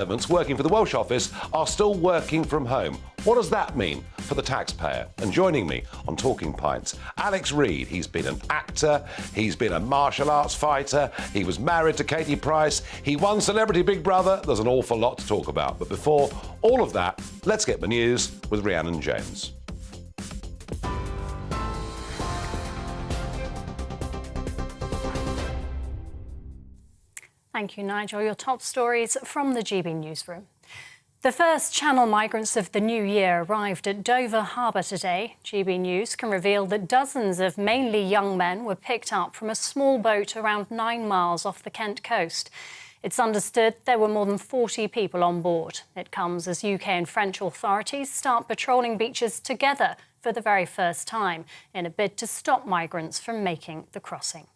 Servants working for the Welsh office are still working from home. What does that mean for the taxpayer? And joining me on Talking Pints, Reid. He's been an actor, he's been a martial arts fighter, he was married to Katie Price, he won Celebrity Big Brother. There's an awful lot to talk about. But before all of that, let's get the news with Rhiannon James. Thank you, Nigel. Your top stories from the GB newsroom. The first Channel migrants of the new year arrived at Dover Harbour today. GB News can reveal that dozens of mainly young men were picked up from a small boat around 9 miles off the Kent coast. It's understood there were more than 40 people on board. It comes as UK and French authorities start patrolling beaches together for the very first time in a bid to stop migrants from making the crossing.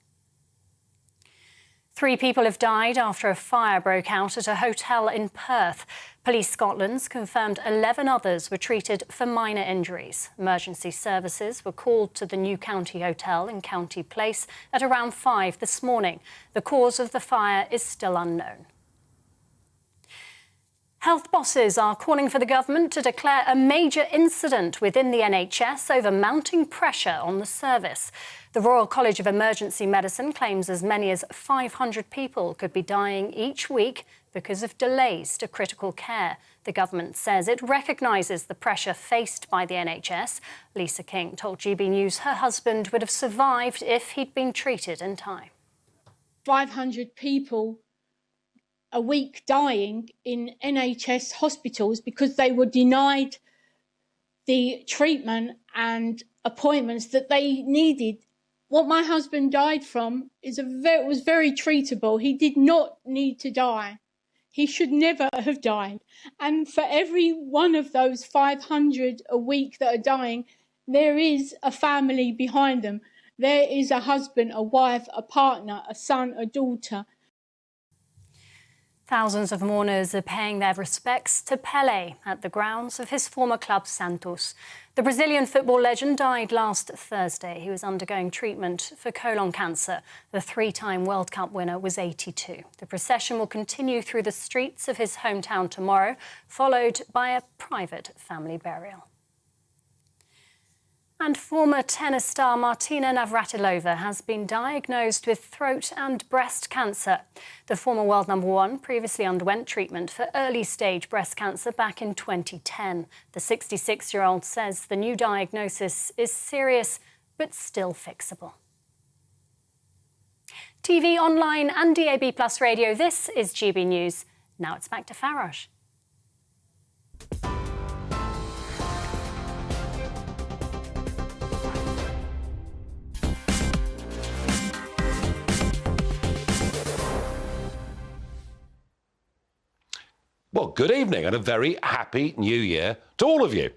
3 people have died after a fire broke out at a hotel in Perth. Police Scotland's confirmed 11 others were treated for minor injuries. Emergency services were called to the New County Hotel in County Place at around 5 this morning. The cause of the fire is still unknown. Health bosses are calling for the government to declare a major incident within the NHS over mounting pressure on the service. The Royal College of Emergency Medicine claims as many as 500 people could be dying each week because of delays to critical care. The government says it recognises the pressure faced by the NHS. Lisa King told GB News her husband would have survived if he'd been treated in time. 500 people a week dying in NHS hospitals because they were denied the treatment and appointments that they needed. What my husband died from was very treatable. He did not need to die. He should never have died. And for every one of those 500 a week that are dying, there is a family behind them. There is a husband, a wife, a partner, a son, a daughter. Thousands of mourners are paying their respects to Pelé at the grounds of his former club Santos. The Brazilian football legend died last Thursday. He was undergoing treatment for colon cancer. The 3-time World Cup winner was 82. The procession will continue through the streets of his hometown tomorrow, followed by a private family burial. And former tennis star Martina Navratilova has been diagnosed with throat and breast cancer. The former world #1 previously underwent treatment for early-stage breast cancer back in 2010. The 66-year-old says the new diagnosis is serious but still fixable. TV, online and DAB+ radio, this is GB News. Now it's back to Farage. Well, good evening and a very happy new year to all of you.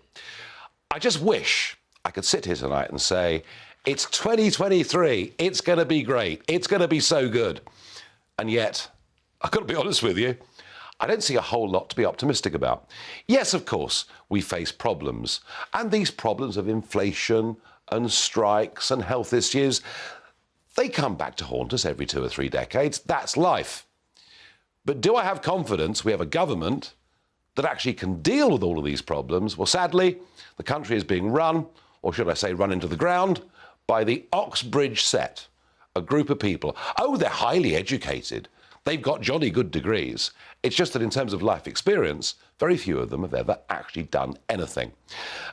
I just wish I could sit here tonight and say, it's 2023, it's going to be great, it's going to be so good. And yet, I've got to be honest with you, I don't see a whole lot to be optimistic about. Yes, of course, we face problems, and these problems of inflation and strikes and health issues, they come back to haunt us every 2 or 3 decades. That's life. But do I have confidence we have a government that actually can deal with all of these problems? Well, sadly, the country is being run, or should I say run into the ground, by the Oxbridge set, a group of people. Oh, they're highly educated. They've got jolly good degrees. It's just that in terms of life experience, very few of them have ever actually done anything.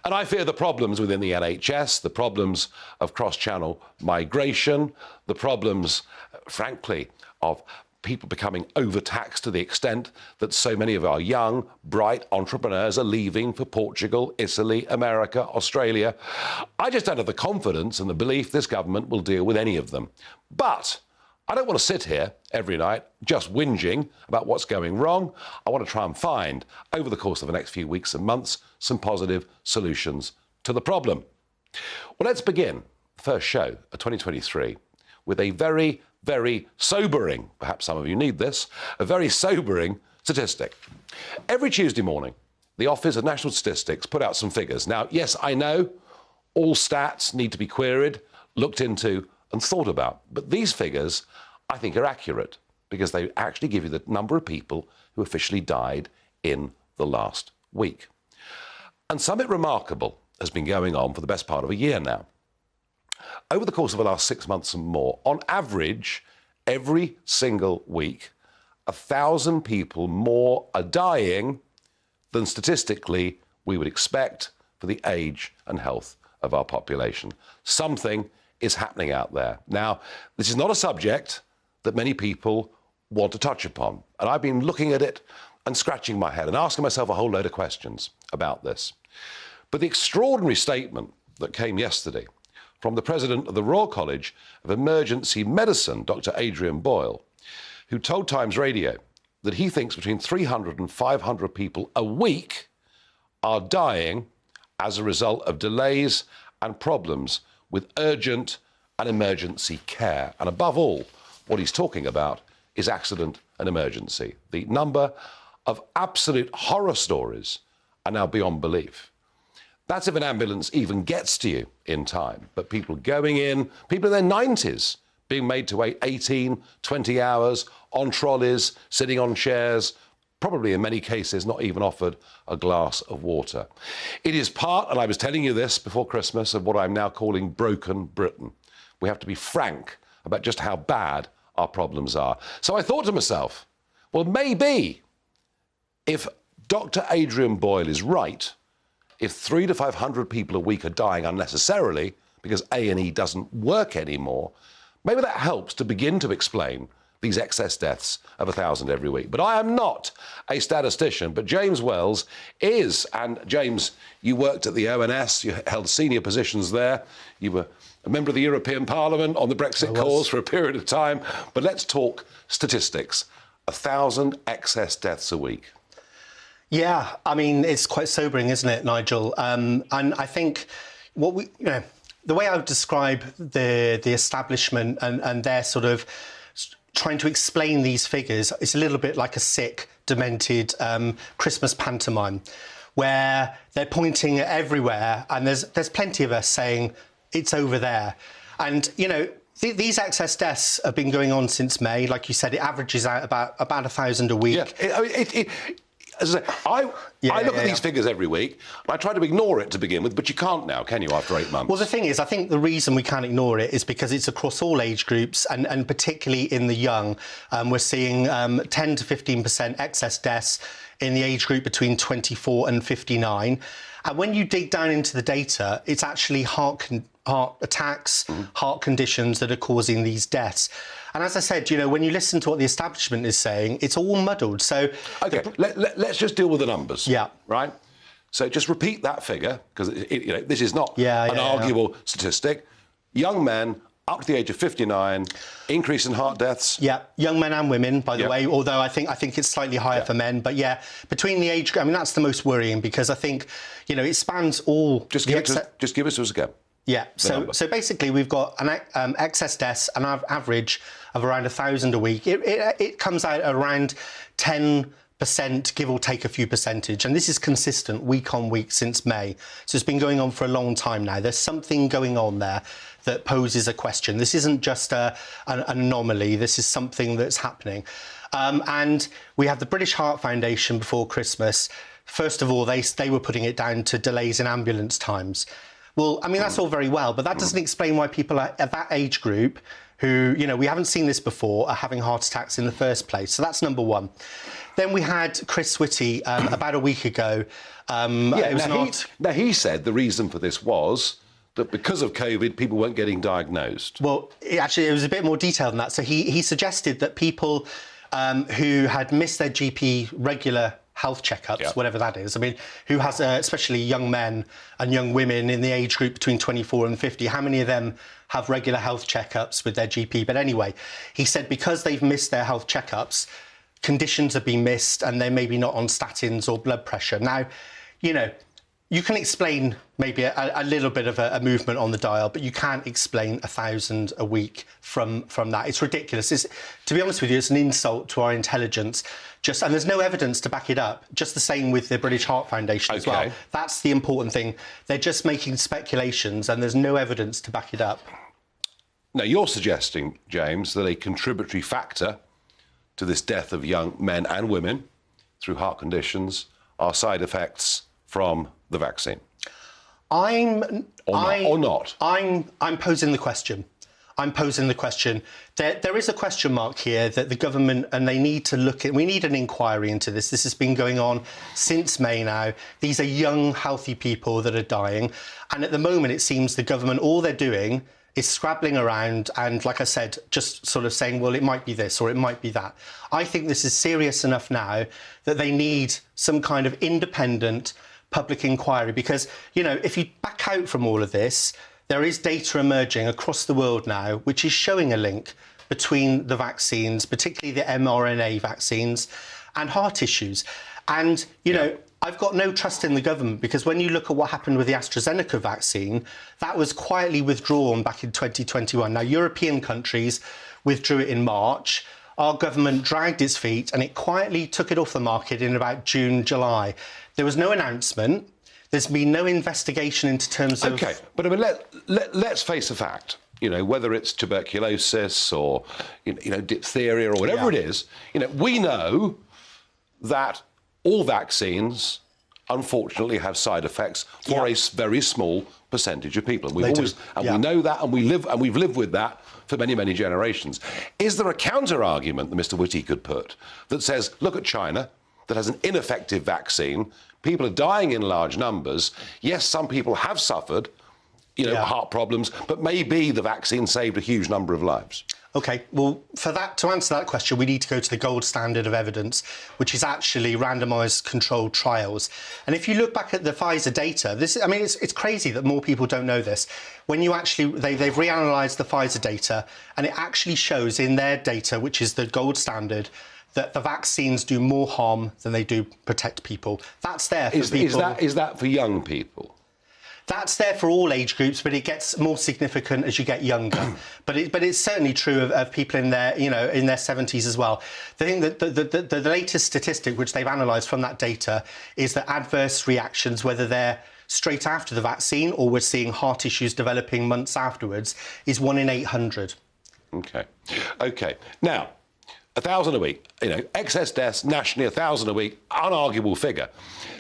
And I fear the problems within the NHS, the problems of cross-channel migration, the problems, frankly, of people becoming overtaxed to the extent that so many of our young, bright entrepreneurs are leaving for Portugal, Italy, America, Australia. I just don't have the confidence and the belief this government will deal with any of them. But I don't want to sit here every night just whinging about what's going wrong. I want to try and find, over the course of the next few weeks and months, some positive solutions to the problem. Well, let's begin the first show of 2023 with a very sobering, perhaps some of you need this, a very sobering statistic. Every Tuesday morning, the Office of National Statistics put out some figures. Now, yes, I know all stats need to be queried, looked into and thought about, but these figures, I think, are accurate because they actually give you the number of people who officially died in the last week. And something remarkable has been going on for the best part of a year now. Over the course of the last 6 months and more, on average, every single week, 1,000 people more are dying than statistically we would expect for the age and health of our population. Something is happening out there. Now, this is not a subject that many people want to touch upon. And I've been looking at it and scratching my head and asking myself a whole load of questions about this. But the extraordinary statement that came yesterday from the president of the Royal College of Emergency Medicine, Dr. Adrian Boyle, who told Times Radio that he thinks between 300 and 500 people a week are dying as a result of delays and problems with urgent and emergency care. And above all, what he's talking about is accident and emergency. The number of absolute horror stories are now beyond belief. That's if an ambulance even gets to you in time. But people going in, people in their 90s, being made to wait 18, 20 hours on trolleys, sitting on chairs, probably in many cases not even offered a glass of water. It is part, and I was telling you this before Christmas, of what I'm now calling broken Britain. We have to be frank about just how bad our problems are. So I thought to myself, well, maybe if Dr. Adrian Boyle is right, if 300 to 500 people a week are dying unnecessarily because A&E doesn't work anymore, maybe that helps to begin to explain these excess deaths of 1,000 every week. But I am not a statistician, but James Wells is. And James, you worked at the ONS, you held senior positions there. You were a member of the European Parliament on the Brexit cause for a period of time. But let's talk statistics. 1,000 excess deaths a week. Yeah, I mean, it's quite sobering, isn't it, Nigel? And I think what the way I would describe the establishment and their sort of trying to explain these figures is a little bit like a sick, demented Christmas pantomime, where they're pointing everywhere, and there's plenty of us saying it's over there, and these excess deaths have been going on since May. Like you said, it averages out about 1,000 a week. Yeah, as I look at these figures every week, and I try to ignore it to begin with, but you can't now, can you, after 8 months? Well, the thing is, I think the reason we can't ignore it is because it's across all age groups, and particularly in the young. We're seeing 10 to 15% excess deaths in the age group between 24 and 59. And when you dig down into the data, it's actually heart attacks, heart conditions that are causing these deaths. And as I said, when you listen to what the establishment is saying, it's all muddled. So, OK, let's just deal with the numbers. Yeah. Right? So just repeat that figure, because this is not an arguable statistic. Young men up to the age of 59, increase in heart deaths. Yeah, young men and women, by the way, although I think it's slightly higher for men. But yeah, between the age, I mean, that's the most worrying, because I think, it spans all. Just give us a go. Yeah, so basically we've got an excess deaths, an average of around 1,000 a week. It comes out around 10%, give or take a few percentage. And this is consistent week on week since May. So it's been going on for a long time now. There's something going on there that poses a question. This isn't just an anomaly. This is something that's happening. And we had the British Heart Foundation before Christmas. First of all, they were putting it down to delays in ambulance times. Well, I mean, that's all very well, but that doesn't explain why people at that age group who, we haven't seen this before, are having heart attacks in the first place. So that's number one. Then we had Chris Whitty about a week ago. He said the reason for this was that because of COVID, people weren't getting diagnosed. Well, it was a bit more detailed than that. So he suggested that people who had missed their GP regular health checkups, whatever that is. I mean, who has, especially young men and young women in the age group between 24 and 50, how many of them have regular health checkups with their GP? But anyway, he said because they've missed their health checkups, conditions have been missed and they're maybe not on statins or blood pressure. Now, you can explain maybe a little bit of a movement on the dial, but you can't explain 1,000 a week from that. It's ridiculous. To be honest with you, it's an insult to our intelligence. And there's no evidence to back it up. Just the same with the British Heart Foundation as well. That's the important thing. They're just making speculations and there's no evidence to back it up. Now, you're suggesting, James, that a contributory factor to this death of young men and women through heart conditions are side effects from the vaccine? I'm posing the question. I'm posing the question. There is a question mark here that the government, and they need to look at. We need an inquiry into this. This has been going on since May now. These are young, healthy people that are dying. And at the moment, it seems the government, all they're doing is scrabbling around and, like I said, just sort of saying, well, it might be this or it might be that. I think this is serious enough now that they need some kind of independent public inquiry because, you know, if you back out from all of this, there is data emerging across the world now which is showing a link between the vaccines, particularly the mRNA vaccines, and heart issues. And, you know, I've got no trust in the government because when you look at what happened with the AstraZeneca vaccine, that was quietly withdrawn back in 2021. Now, European countries withdrew it in March. Our government dragged its feet and it quietly took it off the market in about June, July. There was no announcement. There's been no investigation into terms of... OK, but I mean, let's face the fact. You know, whether it's tuberculosis or, you know, diphtheria or whatever it is, you know, we know that all vaccines, unfortunately, have side effects for a very small percentage of people. And we've we know that, and we've lived with that for many, many generations. Is there a counter-argument that Mr. Whitty could put that says, look at China, that has an ineffective vaccine, people are dying in large numbers. Yes, some people have suffered, you know, heart problems, but maybe the vaccine saved a huge number of lives. OK, well, to answer that question, we need to go to the gold standard of evidence, which is actually randomised controlled trials. And if you look back at the Pfizer data, it's crazy that more people don't know this. When you actually, they've reanalysed the Pfizer data, and it actually shows in their data, which is the gold standard, that the vaccines do more harm than they do protect people. That's there for people. Is that for young people? That's there for all age groups, but it gets more significant as you get younger. but it's certainly true of people in their, you know, in their 70s as well. The thing that the latest statistic which they've analysed from that data is that adverse reactions, whether they're straight after the vaccine or we're seeing heart issues developing months afterwards, is 1 in 800. OK. Now, 1,000 a week, you know, excess deaths nationally, 1,000 a week, unarguable figure.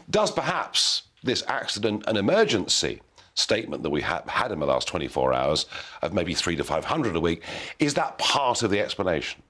Does perhaps this accident and emergency statement that we have had in the last 24 hours of maybe 300 to 500 a week, is that part of the explanation?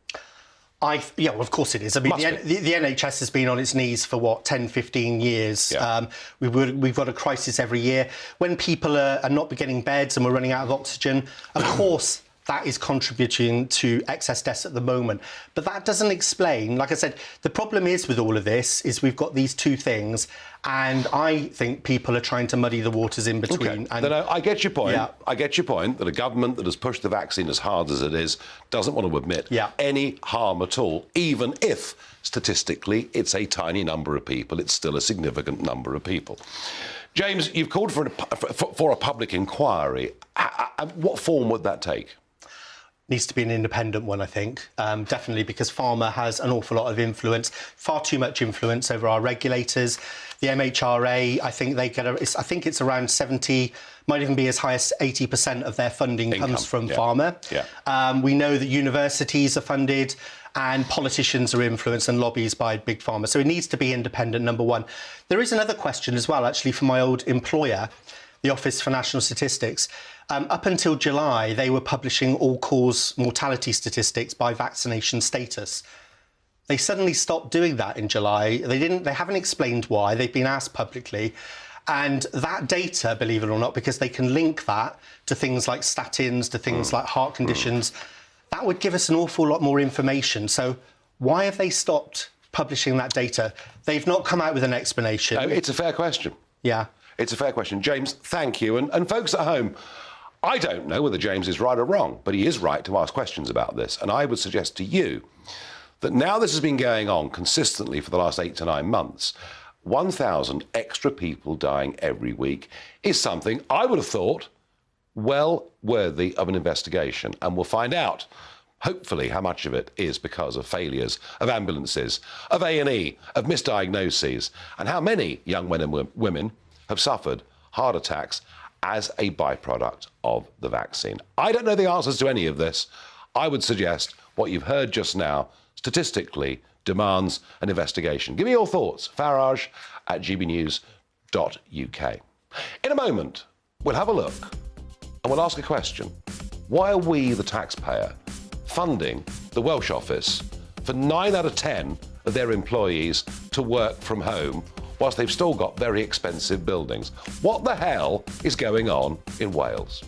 Yeah, well, of course it is. I mean, the NHS has been on its knees for, what, 10, 15 years. Yeah. We've got a crisis every year. When people are not getting beds and we're running out of oxygen, of course, that is contributing to excess deaths at the moment. But that doesn't explain, like I said, the problem is with all of this is we've got these two things, and I think people are trying to muddy the waters in between. Okay. And I get your point. Yeah. I get your point that a government that has pushed the vaccine as hard as it is doesn't want to admit any harm at all, even if statistically it's a tiny number of people. It's still a significant number of people. James, you've called for a public inquiry. What form would that take? Needs to be an independent one, I think, definitely, because pharma has an awful lot of influence, far too much influence over our regulators. The MHRA, I think they get I think it's around 70, might even be as high as 80% of their funding comes from pharma. Yeah. We know that universities are funded and politicians are influenced and lobbies by big pharma. So it needs to be independent, number one. There is another question as well, actually, from my old employer, the Office for National Statistics. Up until July, they were publishing all-cause mortality statistics by vaccination status. They suddenly stopped doing that in July. They haven't explained why. They've been asked publicly. And that data, believe it or not, because they can link that to things like statins, to things like heart conditions, that would give us an awful lot more information. So why have they stopped publishing that data? They've not come out with an explanation. It's a fair question. Yeah. It's a fair question. James, thank you. And folks at home, I don't know whether James is right or wrong, but he is right to ask questions about this. And I would suggest to you that now this has been going on consistently for the last 8 to 9 months, 1,000 extra people dying every week is something I would have thought well worthy of an investigation. And we'll find out, hopefully, how much of it is because of failures of ambulances, of A&E, of misdiagnoses, and how many young men and women have suffered heart attacks as a byproduct of the vaccine. I don't know the answers to any of this. I would suggest what you've heard just now statistically demands an investigation. Give me your thoughts. Farage at gbnews.uk. In a moment, we'll have a look and we'll ask a question. Why are we, the taxpayer, funding the Welsh office for 9 out of 10 of their employees to work from home whilst they've still got very expensive buildings? What the hell is going on in Wales?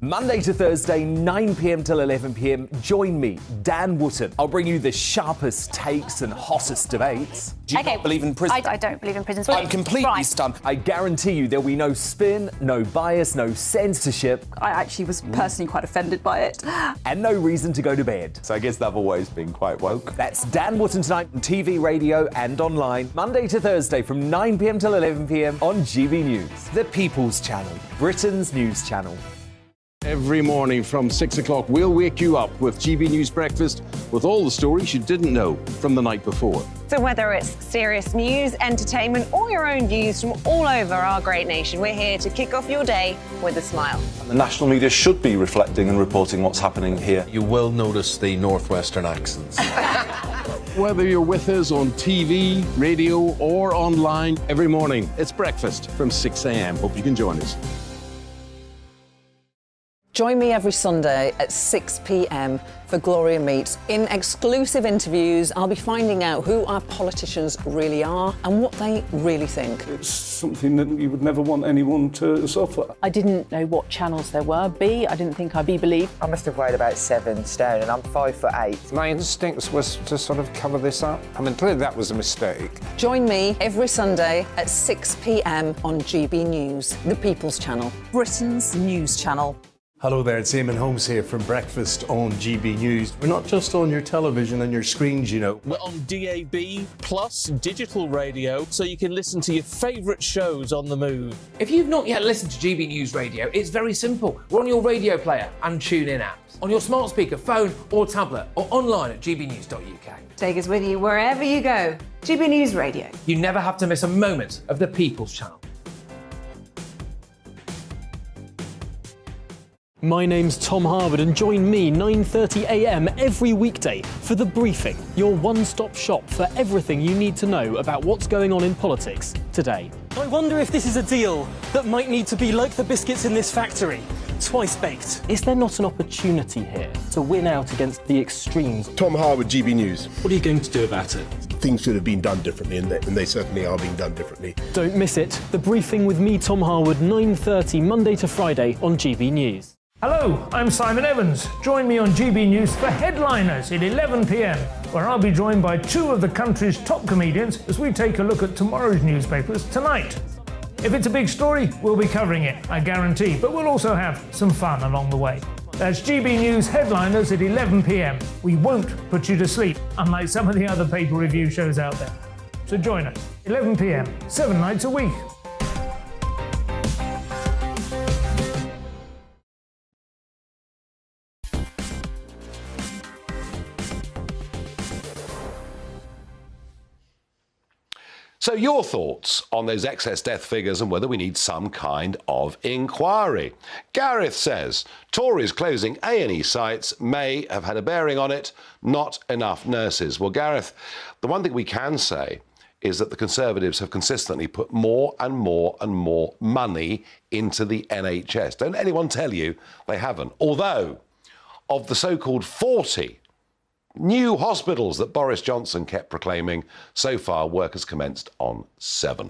Monday to Thursday, 9 p.m. till 11 p.m. Join me, Dan Wootton. I'll bring you the sharpest takes and hottest debates. Do you not believe in prisons? I don't believe in prisons. I'm completely stunned. I guarantee you there'll be no spin, no bias, no censorship. I actually was personally quite offended by it. And no reason to go to bed. So I guess they've always been quite woke. That's Dan Wootton tonight on TV, radio and online. Monday to Thursday from 9 p.m. till 11 p.m. on GB News. The People's Channel, Britain's news channel. Every morning from 6 o'clock, we'll wake you up with GB News Breakfast with all the stories you didn't know from the night before. So whether it's serious news, entertainment, or your own views from all over our great nation, we're here to kick off your day with a smile. The national media should be reflecting and reporting what's happening here. You will notice the northwestern accents. Whether you're with us on TV, radio, or online, every morning, it's breakfast from 6 a.m. Hope you can join us. Join me every Sunday at 6 p.m. for Gloria Meets. In exclusive interviews, I'll be finding out who our politicians really are and what they really think. It's something that you would never want anyone to suffer. I didn't know what channels there were. I didn't think I'd be believed. I must have weighed about 7 stone and I'm 5'8". My instincts was to sort of cover this up. I mean, clearly that was a mistake. Join me every Sunday at 6 p.m. on GB News, the People's Channel, Britain's news channel. Hello there, it's Eamon Holmes here from Breakfast on GB News. We're not just on your television and your screens, you know. We're on DAB plus digital radio, so you can listen to your favourite shows on the move. If you've not yet listened to GB News Radio, it's very simple. We're on your radio player and TuneIn apps, on your smart speaker, phone or tablet, or online at gbnews.uk. Take us with you wherever you go. GB News Radio. You never have to miss a moment of the People's Channel. My name's Tom Harwood and join me 9:30 a.m. every weekday for The Briefing, your one-stop shop for everything you need to know about what's going on in politics today. I wonder if this is a deal that might need to be like the biscuits in this factory, twice baked. Is there not an opportunity here to win out against the extremes? Tom Harwood, GB News. What are you going to do about it? Things should have been done differently, and they certainly are being done differently. Don't miss it. The Briefing with me, Tom Harwood, 9:30 Monday to Friday on GB News. Hello, I'm Simon Evans. Join me on GB News for Headliners at 11 p.m, where I'll be joined by 2 of the country's top comedians as we take a look at tomorrow's newspapers tonight. If it's a big story, we'll be covering it, I guarantee, but we'll also have some fun along the way. That's GB News Headliners at 11 p.m. We won't put you to sleep, unlike some of the other paper review shows out there. So join us, 11 p.m, 7 nights a week. So your thoughts on those excess death figures and whether we need some kind of inquiry. Gareth says, Tories closing A&E sites may have had a bearing on it, not enough nurses. Well, Gareth, the one thing we can say is that the Conservatives have consistently put more and more and more money into the NHS. Don't anyone tell you they haven't. Although, of the so-called 40 new hospitals that Boris Johnson kept proclaiming, so far work has commenced on 7.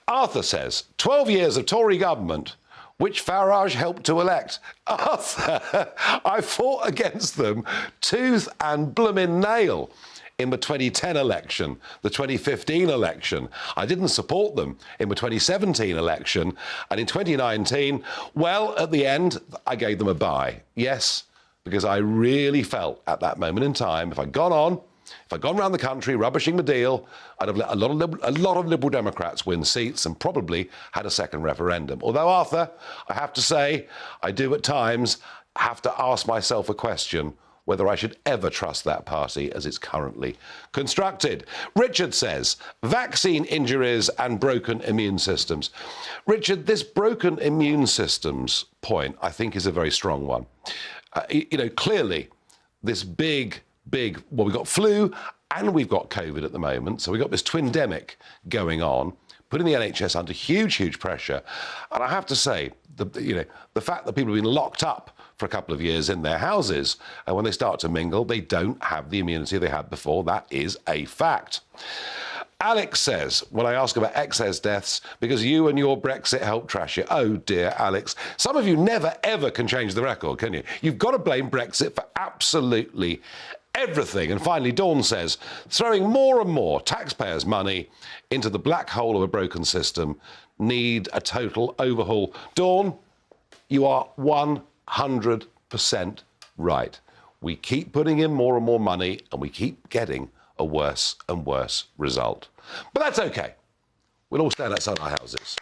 Arthur says, 12 years of Tory government, which Farage helped to elect. Arthur, I fought against them tooth and bloomin' nail in the 2010 election, the 2015 election. I didn't support them in the 2017 election. And in 2019, well, at the end, I gave them a bye. Yes, because I really felt at that moment in time, if I'd gone around the country rubbishing the deal, I'd have let a lot of Liberal Democrats win seats and probably had a second referendum. Although, Arthur, I have to say, I do at times have to ask myself a question. whether I should ever trust that party as it's currently constructed. Richard says, vaccine injuries and broken immune systems. Richard, this broken immune systems point, I think, is a very strong one. Clearly, this big, well, we've got flu and we've got COVID at the moment, so we've got this twindemic going on, putting the NHS under huge, huge pressure. And I have to say, the fact that people have been locked up for a couple of years in their houses, and when they start to mingle, they don't have the immunity they had before. That is a fact. Alex says, when I ask about excess deaths, because you and your Brexit helped trash it. Oh, dear, Alex. Some of you never, ever can change the record, can you? You've got to blame Brexit for absolutely everything. And finally, Dawn says, throwing more and more taxpayers' money into the black hole of a broken system need a total overhaul. Dawn, you are 100% right. We keep putting in more and more money and we keep getting a worse and worse result. But that's OK. We'll all stand outside our houses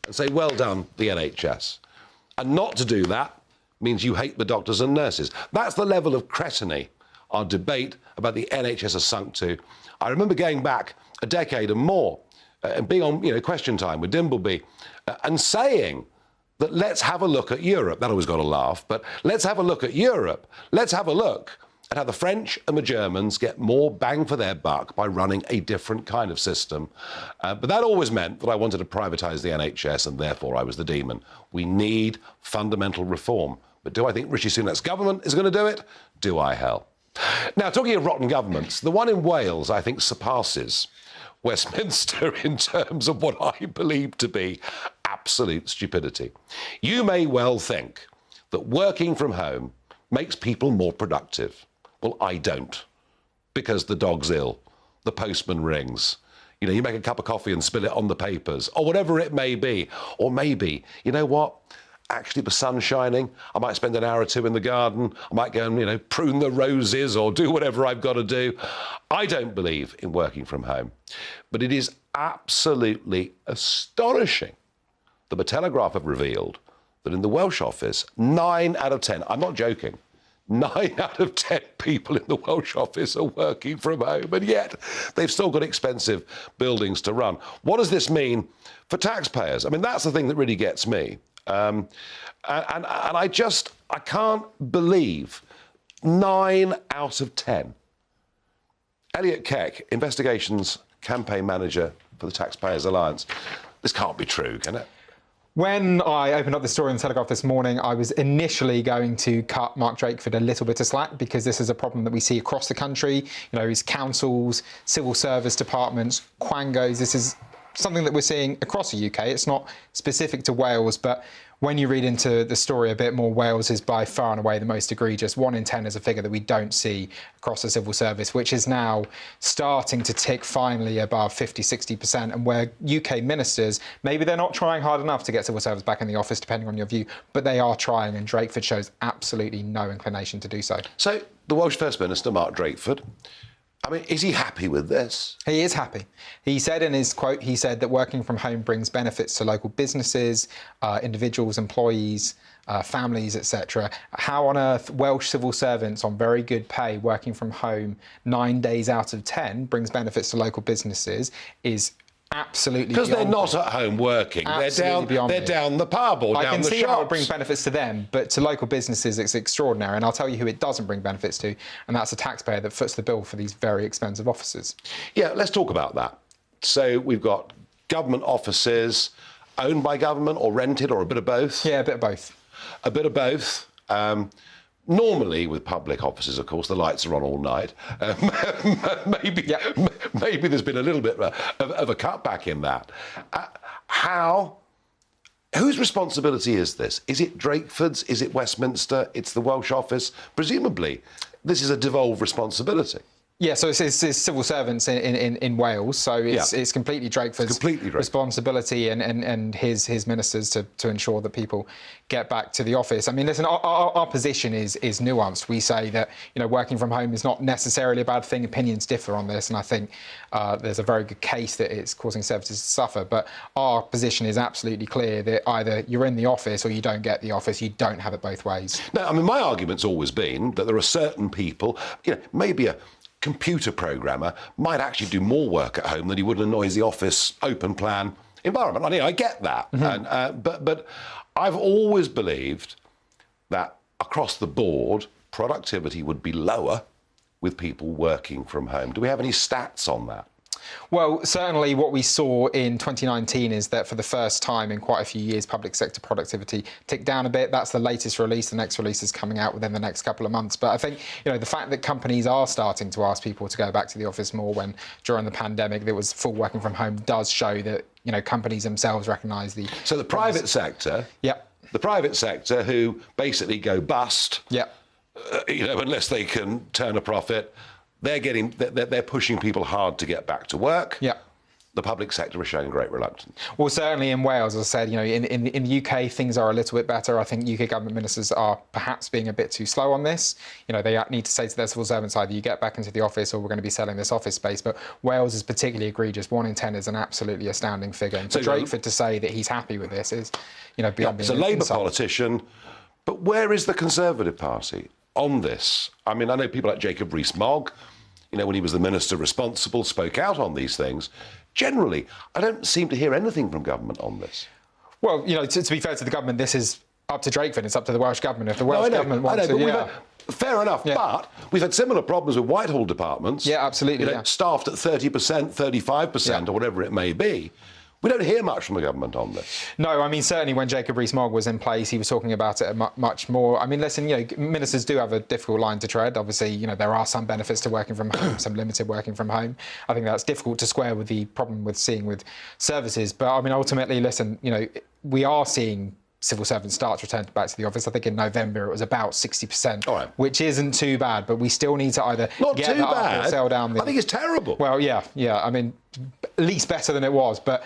and say, well done, the NHS. And not to do that means you hate the doctors and nurses. That's the level of cretiny our debate about the NHS has sunk to. I remember going back a decade and more and being on Question Time with Dimbleby and saying that let's have a look at Europe. That always got a laugh, but let's have a look at Europe. Let's have a look at how the French and the Germans get more bang for their buck by running a different kind of system. But that always meant that I wanted to privatise the NHS and therefore I was the demon. We need fundamental reform. But do I think Rishi Sunak's government is going to do it? Do I hell? Now, talking of rotten governments, the one in Wales, I think, surpasses Westminster in terms of what I believe to be absolute stupidity. You may well think that working from home makes people more productive. Well, I don't, because the dog's ill, the postman rings, you make a cup of coffee and spill it on the papers, or whatever it may be. Or maybe, you know what? Actually, the sun's shining. I might spend an hour or two in the garden. I might go and, prune the roses or do whatever I've got to do. I don't believe in working from home. But it is absolutely astonishing that the Telegraph have revealed that in the Welsh office, 9 out of 10, I'm not joking, 9 out of 10 people in the Welsh office are working from home, and yet they've still got expensive buildings to run. What does this mean for taxpayers? I mean, that's the thing that really gets me. And I can't believe 9 out of 10. Elliot Keck, Investigations Campaign Manager for the Taxpayers Alliance. This can't be true, can it? When I opened up the story in the Telegraph this morning, I was initially going to cut Mark Drakeford a little bit of slack because this is a problem that we see across the country. His councils, civil service departments, quangos. This is something that we're seeing across the UK. It's not specific to Wales, but when you read into the story a bit more, Wales is by far and away the most egregious. 1 in 10 is a figure that we don't see across the civil service, which is now starting to tick finally above 50, 60%, and where UK ministers, maybe they're not trying hard enough to get civil service back in the office, depending on your view, but they are trying, and Drakeford shows absolutely no inclination to do so. So the Welsh First Minister, Mark Drakeford, I mean, is he happy with this? He is happy. He said in his quote, he said that working from home brings benefits to local businesses, individuals, employees, families, etc. How on earth Welsh civil servants on very good pay working from home 9 days out of 10 brings benefits to local businesses is absolutely because they're not at home working. They're down the pub or down the shops. I can see how it brings benefits to them, but to local businesses it's extraordinary. And I'll tell you who it doesn't bring benefits to, and that's a taxpayer that foots the bill for these very expensive offices. Yeah, let's talk about that. So we've got government offices owned by government or rented or a bit of both? Yeah, a bit of both. A bit of both. Normally, with public offices, of course, the lights are on all night. Maybe there's been a little bit of a cutback in that. Whose responsibility is this? Is it Drakeford's? Is it Westminster? It's the Welsh office? Presumably, this is a devolved responsibility. Yeah, so it's civil servants in Wales, so it's completely Drakeford's responsibility and his ministers to ensure that people get back to the office. I mean, listen, our position is nuanced. We say that, you know, working from home is not necessarily a bad thing. Opinions differ on this, and I think there's a very good case that it's causing services to suffer. But our position is absolutely clear that either you're in the office or you don't get the office. You don't have it both ways. No, I mean, my argument's always been that there are certain people, you know, maybe a computer programmer might actually do more work at home than he would in a noisy office, open plan environment. I mean, I get that, but I've always believed that across the board, productivity would be lower with people working from home. Do we have any stats on that? Well, certainly what we saw in 2019 is that for the first time in quite a few years, public sector productivity ticked down a bit. That's the latest release. The next release is coming out within the next couple of months. But I think, you know, the fact that companies are starting to ask people to go back to the office more when during the pandemic there was full working from home does show that, you know, companies themselves recognise the... So the private sector... Yep. The private sector who basically go bust, yep. You know, unless they can turn a profit... They're pushing people hard to get back to work. Yeah. The public sector is showing great reluctance. Well, certainly in Wales, as I said, you know, in the UK, things are a little bit better. I think UK government ministers are perhaps being a bit too slow on this. You know, they need to say to their civil servants, either you get back into the office or we're going to be selling this office space. But Wales is particularly egregious. 1 in 10 is an absolutely astounding figure. And for Drakeford to say that he's happy with this is, you know, beyond being an insult. He's a Labour politician, but where is the Conservative Party on this? I mean, I know people like Jacob Rees-Mogg, you know, when he was the minister responsible, spoke out on these things. Generally, I don't seem to hear anything from government on this. Well, you know, to be fair to the government, this is up to Drakeford. It's up to the Welsh government. If the Welsh government wants to... Fair enough, but we've had similar problems with Whitehall departments. Yeah, absolutely. You know, staffed at 30%, 35%, or whatever it may be. We don't hear much from the government on this. No, I mean, certainly when Jacob Rees-Mogg was in place, he was talking about it much more. I mean, listen, you know, ministers do have a difficult line to tread. Obviously, you know, there are some benefits to working from home, some limited working from home. I think that's difficult to square with the problem with seeing with services. But, I mean, ultimately, listen, you know, we are seeing civil servants start to return back to the office. I think in November it was about 60%, which isn't too bad, but we still need to either get that up or sell down the... I think it's terrible. Well, yeah, I mean, at least better than it was, but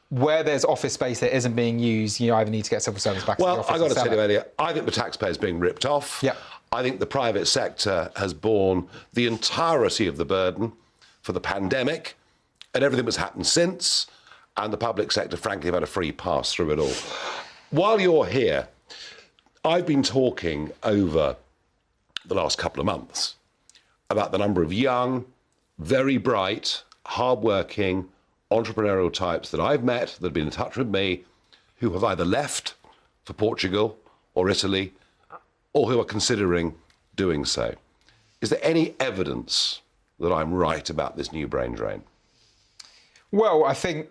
where there's office space that isn't being used, you either need to get civil servants back to the office. Well, I've got to tell you earlier, I think the taxpayer's being ripped off. Yeah. I think the private sector has borne the entirety of the burden for the pandemic and everything that's happened since, and the public sector, frankly, have had a free pass through it all. While you're here, I've been talking over the last couple of months about the number of young, very bright, hard-working, entrepreneurial types that I've met that have been in touch with me who have either left for Portugal or Italy or who are considering doing so. Is there any evidence that I'm right about this new brain drain? Well, I think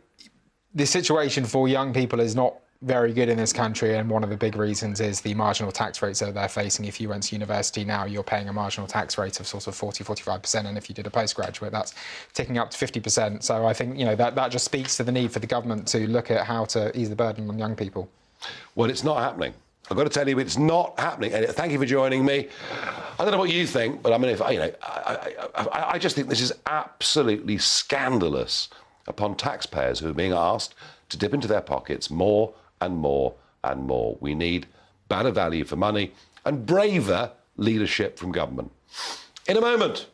the situation for young people is not very good in this country, and one of the big reasons is the marginal tax rates that they're facing. If you went to university now, you're paying a marginal tax rate of sort of 40-45%, and if you did a postgraduate, that's ticking up to 50%. So I think, you know, that just speaks to the need for the government to look at how to ease the burden on young people. Well, it's not happening. I've got to tell you, it's not happening. And thank you for joining me. I don't know what you think, but I mean, I just think this is absolutely scandalous upon taxpayers who are being asked to dip into their pockets more and more and more. We need better value for money and braver leadership from government. In a moment,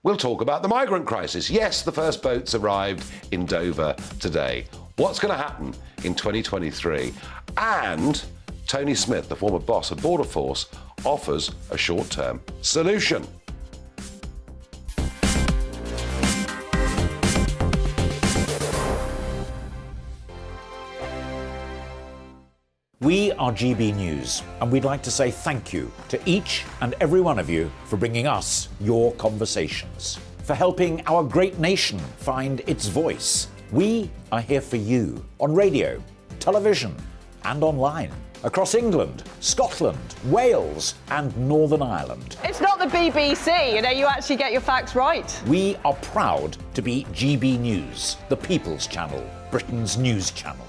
we'll talk about the migrant crisis. Yes, the first boats arrived in Dover today. What's going to happen in 2023? And Tony Smith, the former boss of Border Force, offers a short-term solution. We are GB News, and we'd like to say thank you to each and every one of you for bringing us your conversations, for helping our great nation find its voice. We are here for you on radio, television, and online, across England, Scotland, Wales, and Northern Ireland. It's not the BBC, you know, you actually get your facts right. We are proud to be GB News, the People's Channel, Britain's news channel.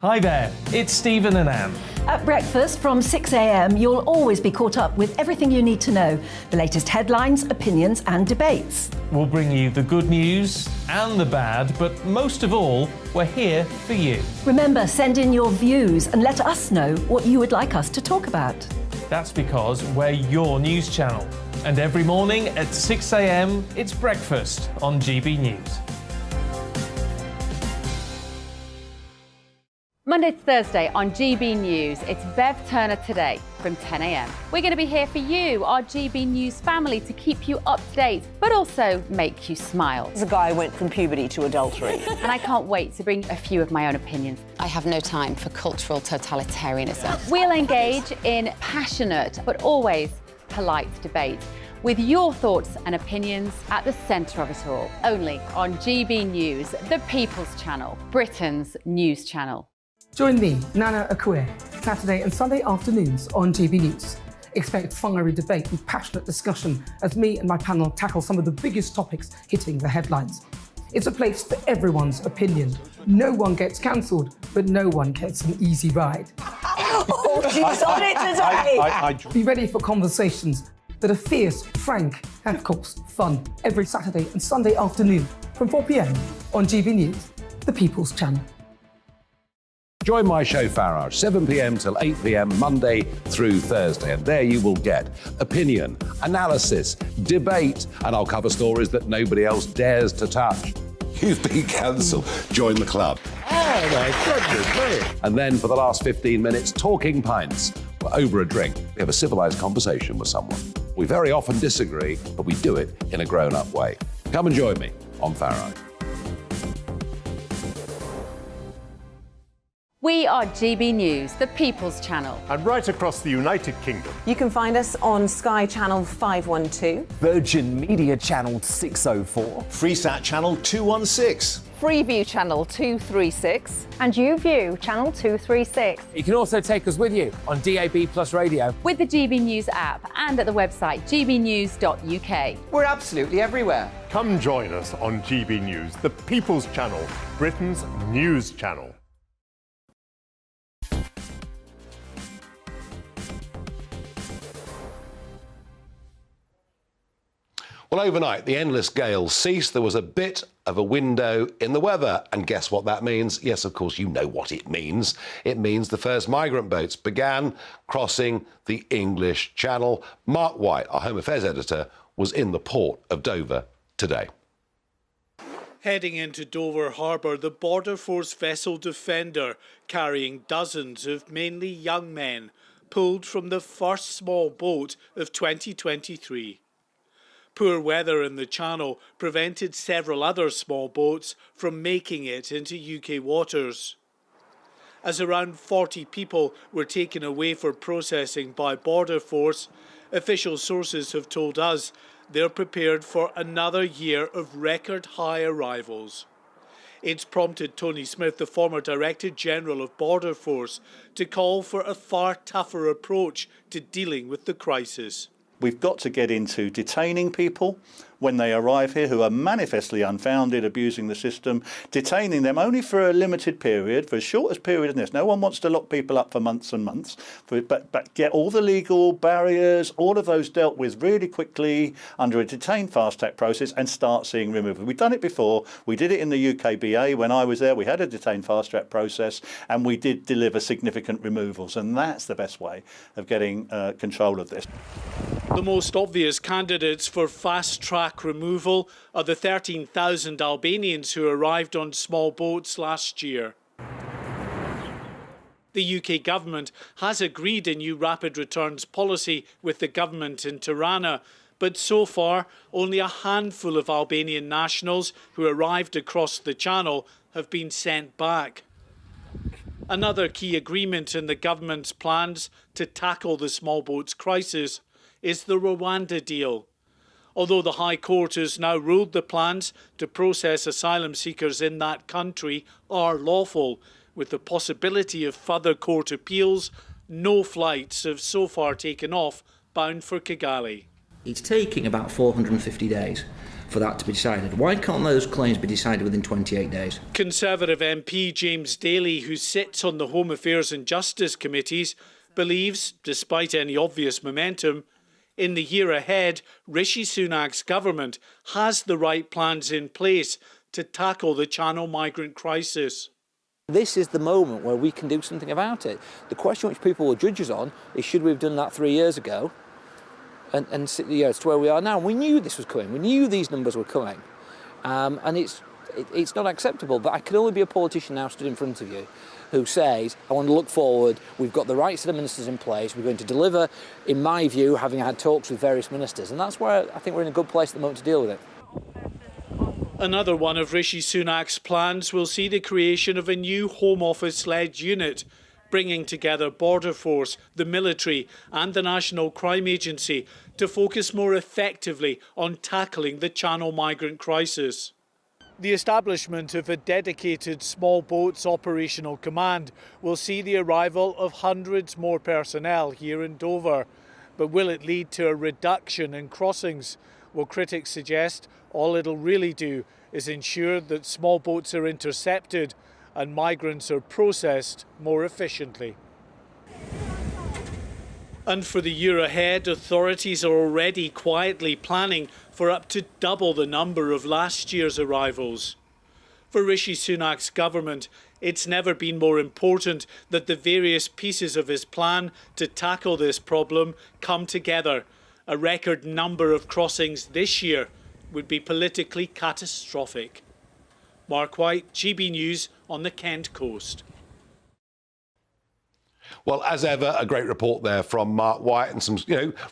Hi there, it's Stephen and Anne. At breakfast from 6 a.m, you'll always be caught up with everything you need to know, the latest headlines, opinions and debates. We'll bring you the good news and the bad, but most of all, we're here for you. Remember, send in your views and let us know what you would like us to talk about. That's because we're your news channel. And every morning at 6 a.m, it's breakfast on GB News. Monday to Thursday on GB News, it's Bev Turner Today from 10 a.m. We're going to be here for you, our GB News family, to keep you up to date, but also make you smile. There's a guy who went from puberty to adultery. And I can't wait to bring a few of my own opinions. I have no time for cultural totalitarianism. We'll engage in passionate, but always polite debate, with your thoughts and opinions at the centre of it all. Only on GB News, the People's Channel, Britain's news channel. Join me, Nana Akue, Saturday and Sunday afternoons on GB News. Expect fiery debate and passionate discussion as me and my panel tackle some of the biggest topics hitting the headlines. It's a place for everyone's opinion. No one gets cancelled, but no one gets an easy ride. Oh, she's on it today! Be ready for conversations that are fierce, frank, and of course, fun. Every Saturday and Sunday afternoon from 4 p.m. on GB News, the People's Channel. Join my show Farage, 7 p.m. till 8 p.m. Monday through Thursday, and there you will get opinion, analysis, debate, and I'll cover stories that nobody else dares to touch. You've been cancelled. Join the club. Oh my goodness me. And then for the last 15 minutes, talking pints. We're over a drink. We have a civilised conversation with someone. We very often disagree, but we do it in a grown-up way. Come and join me on Farage. We are GB News, the People's Channel. And right across the United Kingdom. You can find us on Sky Channel 512. Virgin Media Channel 604. Freesat Channel 216. Freeview Channel 236. And YouView Channel 236. You can also take us with you on DAB Plus Radio. With the GB News app and at the website gbnews.uk. We're absolutely everywhere. Come join us on GB News, the People's Channel, Britain's news channel. Well, overnight, the endless gales ceased. There was a bit of a window in the weather. And guess what that means? Yes, of course, you know what it means. It means the first migrant boats began crossing the English Channel. Mark White, our Home Affairs editor, was in the port of Dover today. Heading into Dover Harbour, the Border Force vessel Defender, carrying dozens of mainly young men, pulled from the first small boat of 2023. Poor weather in the Channel prevented several other small boats from making it into UK waters. As around 40 people were taken away for processing by Border Force, official sources have told us they're prepared for another year of record high arrivals. It's prompted Tony Smith, the former Director General of Border Force, to call for a far tougher approach to dealing with the crisis. We've got to get into detaining people when they arrive here who are manifestly unfounded, abusing the system, detaining them only for a limited period, for as short as period as this. No one wants to lock people up for months and months, but get all the legal barriers, all of those dealt with really quickly under a detained fast-track process and start seeing removal. We've done it before. We did it in the UKBA when I was there. We had a detained fast-track process and we did deliver significant removals, and that's the best way of getting control of this. The most obvious candidates for fast-track removal are the 13,000 Albanians who arrived on small boats last year. The UK government has agreed a new rapid returns policy with the government in Tirana, but so far only a handful of Albanian nationals who arrived across the Channel have been sent back. Another key agreement in the government's plans to tackle the small boats crisis is the Rwanda deal. Although the High Court has now ruled the plans to process asylum seekers in that country are lawful, with the possibility of further court appeals, no flights have so far taken off bound for Kigali. It's taking about 450 days for that to be decided. Why can't those claims be decided within 28 days? Conservative MP James Daly, who sits on the Home Affairs and Justice Committees, believes, despite any obvious momentum, in the year ahead, Rishi Sunak's government has the right plans in place to tackle the Channel migrant crisis. This is the moment where we can do something about it. The question which people will judge us on is, should we have done that 3 years ago? And it's to where we are now. We knew this was coming. We knew these numbers were coming. And it's not acceptable. But I can only be a politician now stood in front of you who says, I want to look forward, we've got the right set of ministers in place, we're going to deliver, in my view, having had talks with various ministers. And that's where I think we're in a good place at the moment to deal with it. Another one of Rishi Sunak's plans will see the creation of a new Home Office-led unit, bringing together Border Force, the military and the National Crime Agency to focus more effectively on tackling the Channel migrant crisis. The establishment of a dedicated small boats operational command will see the arrival of hundreds more personnel here in Dover. But will it lead to a reduction in crossings? Well, critics suggest all it'll really do is ensure that small boats are intercepted and migrants are processed more efficiently. And for the year ahead, authorities are already quietly planning for up to double the number of last year's arrivals. For Rishi Sunak's government, it's never been more important that the various pieces of his plan to tackle this problem come together. A record number of crossings this year would be politically catastrophic. Mark White, GB News on the Kent coast. Well, as ever, a great report there from Mark White and some,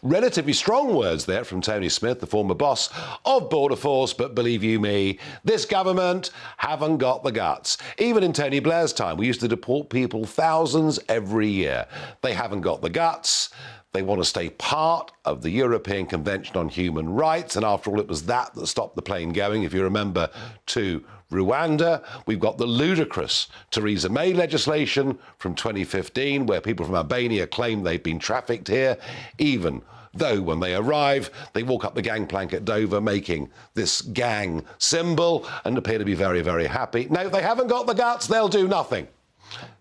relatively strong words there from Tony Smith, the former boss of Border Force. But believe you me, this government haven't got the guts. Even in Tony Blair's time, we used to deport people, thousands every year. They haven't got the guts. They want to stay part of the European Convention on Human Rights. And after all, it was that stopped the plane going, if you remember, to Rwanda. We've got the ludicrous Theresa May legislation from 2015, where people from Albania claim they've been trafficked here, even though when they arrive, they walk up the gangplank at Dover making this gang symbol and appear to be very, very happy. No, they haven't got the guts. They'll do nothing.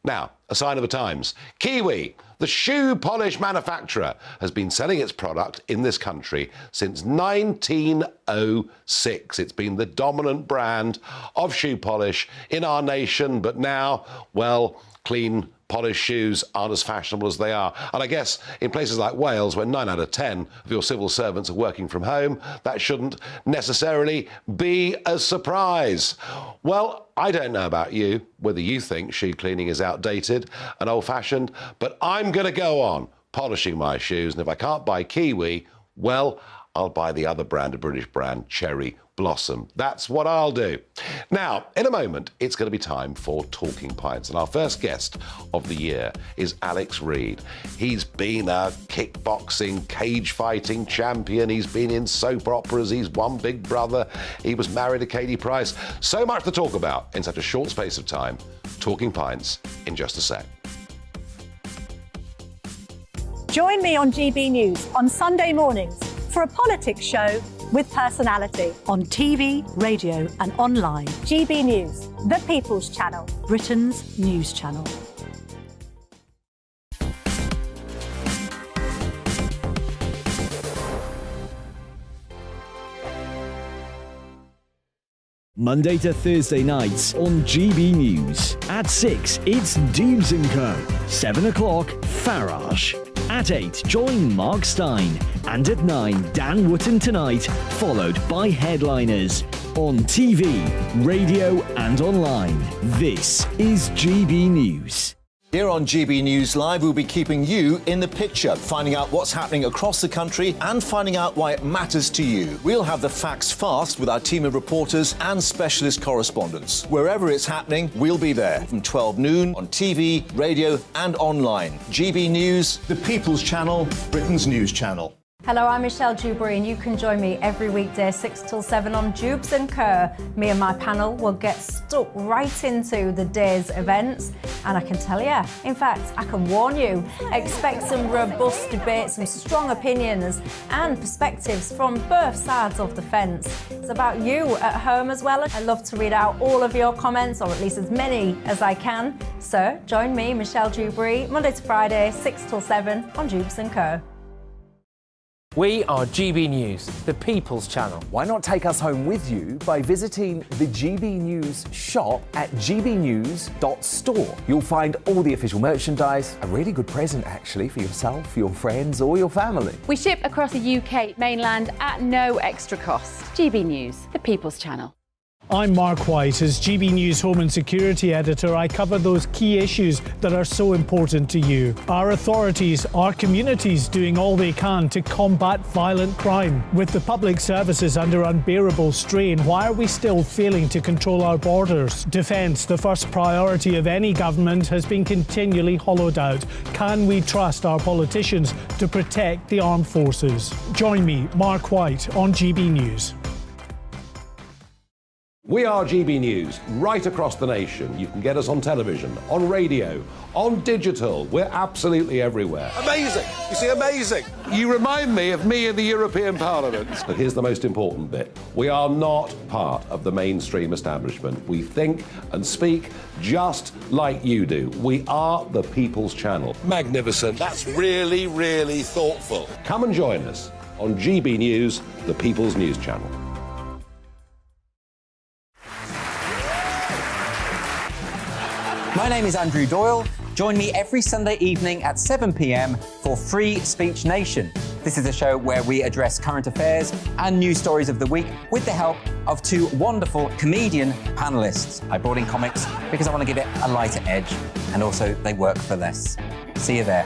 Now, a sign of the times. Kiwi, the shoe polish manufacturer, has been selling its product in this country since 1906. It's been the dominant brand of shoe polish in our nation, but now, well, clean polished shoes aren't as fashionable as they are. And I guess in places like Wales, where 9 out of 10 of your civil servants are working from home, that shouldn't necessarily be a surprise. Well, I don't know about you, whether you think shoe cleaning is outdated and old-fashioned, but I'm going to go on polishing my shoes, and if I can't buy Kiwi, well, I'll buy the other brand, a British brand, Cherry Blossom. That's what I'll do. Now, in a moment, it's going to be time for Talking Pints. And our first guest of the year is Alex Reid. He's been a kickboxing, cage fighting champion. He's been in soap operas. He's won Big Brother. He was married to Katie Price. So much to talk about in such a short space of time. Talking Pints in just a sec. Join me on GB News on Sunday mornings for a politics show with personality on TV, radio and online. GB News, the People's Channel, Britain's news channel. Monday to Thursday nights on GB News. At 6, it's Dubes & Co. 7 o'clock, Farage. At 8, join Mark Stein. And at 9, Dan Wootton Tonight, followed by Headliners. On TV, radio and online. This is GB News. Here on GB News Live, we'll be keeping you in the picture, finding out what's happening across the country and finding out why it matters to you. We'll have the facts fast with our team of reporters and specialist correspondents. Wherever it's happening, we'll be there from 12 noon on TV, radio and online. GB News, the People's Channel, Britain's news channel. Hello, I'm Michelle Dewberry, and you can join me every weekday 6 till 7 on Jubes and Kerr. Me and my panel will get stuck right into the day's events, and I can tell you, in fact, I can warn you, expect some robust debates, some strong opinions and perspectives from both sides of the fence. It's about you at home as well. I love to read out all of your comments, or at least as many as I can. So join me, Michelle Dewberry, Monday to Friday, 6 till 7 on Jubes and Kerr. We are GB News, the People's Channel. Why not take us home with you by visiting the GB News shop at gbnews.store. You'll find all the official merchandise, a really good present actually for yourself, your friends or your family. We ship across the UK mainland at no extra cost. GB News, the People's Channel. I'm Mark White. As GB News Home and Security Editor, I cover those key issues that are so important to you. Our authorities, our communities doing all they can to combat violent crime. With the public services under unbearable strain, why are we still failing to control our borders? Defence, the first priority of any government, has been continually hollowed out. Can we trust our politicians to protect the armed forces? Join me, Mark White, on GB News. We are GB News, right across the nation. You can get us on television, on radio, on digital. We're absolutely everywhere. Amazing! You see, amazing! You remind me of me in the European Parliament. But here's the most important bit. We are not part of the mainstream establishment. We think and speak just like you do. We are the People's Channel. Magnificent. That's really, really thoughtful. Come and join us on GB News, the People's News Channel. My name is Andrew Doyle. Join me every Sunday evening at 7 p.m. for Free Speech Nation. This is a show where we address current affairs and news stories of the week with the help of two wonderful comedian panellists. I brought in comics because I want to give it a lighter edge, and also they work for less. See you there.